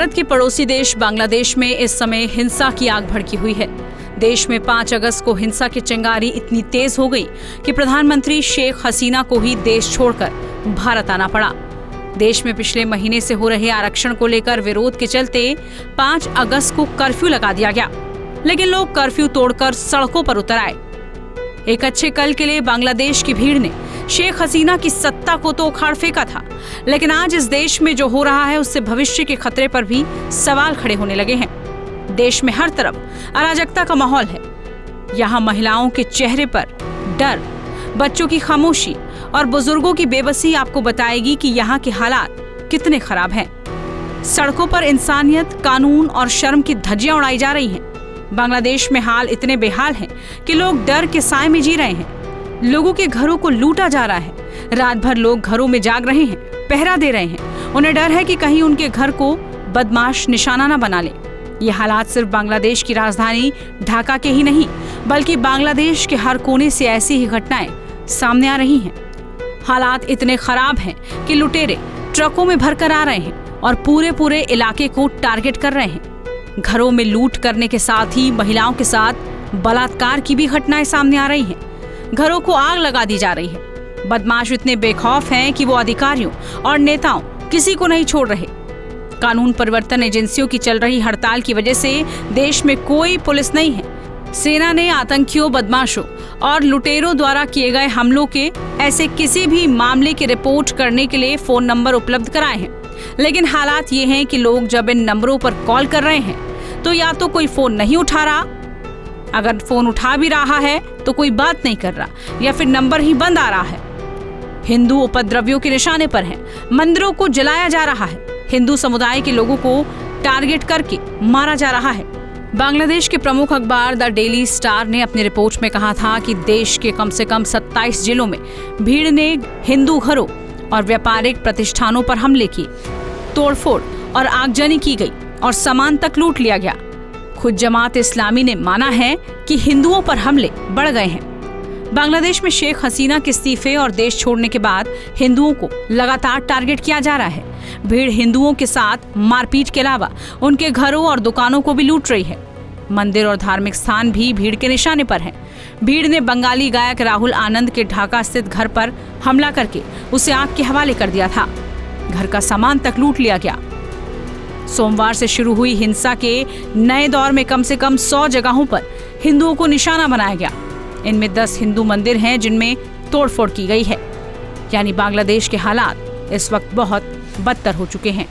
भारत के पड़ोसी देश बांग्लादेश में इस समय हिंसा की आग भड़की हुई है। देश में 5 अगस्त को हिंसा की चिंगारी इतनी तेज हो गई कि प्रधानमंत्री शेख हसीना को ही देश छोड़कर भारत आना पड़ा। देश में पिछले महीने से हो रहे आरक्षण को लेकर विरोध के चलते 5 अगस्त को कर्फ्यू लगा दिया गया, लेकिन लोग कर्फ्यू तोड़कर सड़कों पर उतर आए। एक अच्छे कल के लिए बांग्लादेश की भीड़ ने शेख हसीना की सत्ता को तो उखाड़ फेंका था, लेकिन आज इस देश में जो हो रहा है उससे भविष्य के खतरे पर भी सवाल खड़े होने लगे हैं। देश में हर तरफ अराजकता का माहौल है। यहाँ महिलाओं के चेहरे पर डर, बच्चों की खामोशी और बुजुर्गों की बेबसी आपको बताएगी कि यहाँ के हालात कितने खराब हैं। सड़कों पर इंसानियत, कानून और शर्म की धज्जियां उड़ाई जा रही हैं। बांग्लादेश में हाल इतने बेहाल हैं कि लोग डर के साए में जी रहे हैं। लोगों के घरों को लूटा जा रहा है। रात भर लोग घरों में जाग रहे हैं, पहरा दे रहे हैं। उन्हें डर है कि कहीं उनके घर को बदमाश निशाना न बना ले। ये हालात सिर्फ बांग्लादेश की राजधानी ढाका के ही नहीं, बल्कि बांग्लादेश के हर कोने से ऐसी ही घटनाएं सामने आ रही हैं। हालात इतने खराब हैं कि लुटेरे ट्रकों में भरकर आ रहे हैं और पूरे इलाके को टारगेट कर रहे हैं। घरों में लूट करने के साथ ही महिलाओं के साथ बलात्कार की भी घटनाएं सामने आ रही हैं। घरों को आग लगा दी जा रही है। बदमाश इतने बेखौफ हैं कि वो अधिकारियों और नेताओं किसी को नहीं छोड़ रहे। कानून परिवर्तन एजेंसियों की चल रही हड़ताल की वजह से देश में कोई पुलिस नहीं है। सेना ने आतंकियों, बदमाशों और लुटेरों द्वारा किए गए हमलों के ऐसे किसी भी मामले की रिपोर्ट करने के लिए फोन नंबर उपलब्ध कराए हैं, लेकिन हालात ये हैं कि लोग जब इन नंबरों पर कॉल कर रहे हैं तो या तो कोई फोन नहीं उठा रहा, अगर फोन उठा भी रहा है तो कोई बात नहीं कर रहा, या फिर नंबर ही बंद आ रहा है। हिंदू उपद्रवियों के निशाने पर हैं। मंदिरों को जलाया जा रहा है। हिंदू समुदाय के लोगों को टारगेट करके मारा जा रहा है। बांग्लादेश के प्रमुख अखबार द डेली स्टार ने अपनी रिपोर्ट में कहा था कि देश के कम से कम 27 जिलों में भीड़ ने हिंदू घरों और व्यापारिक प्रतिष्ठानों पर हमले किए, तोड़फोड़ और आगजनी की गई और सामान तक लूट लिया गया। खुद जमात इस्लामी ने माना है कि हिंदुओं पर हमले बढ़ गए हैं। बांग्लादेश में शेख हसीना के इस्तीफे और देश छोड़ने के बाद हिंदुओं को लगातार टारगेट किया जा रहा है। भीड़ हिंदुओं के साथ मारपीट के अलावा उनके घरों और दुकानों को भी लूट रही है। मंदिर और धार्मिक स्थान भी भीड़ के निशाने पर हैं। भीड़ ने बंगाली गायक राहुल आनंद के ढाका स्थित घर पर हमला करके उसे आग के हवाले कर दिया था। घर का सामान तक लूट लिया गया। सोमवार से शुरू हुई हिंसा के नए दौर में कम से कम 100 जगहों पर हिंदुओं को निशाना बनाया गया। इनमें 10 हिंदू मंदिर हैं जिनमें तोड़फोड़ की गई है। यानी बांग्लादेश के हालात इस वक्त बहुत बदतर हो चुके हैं।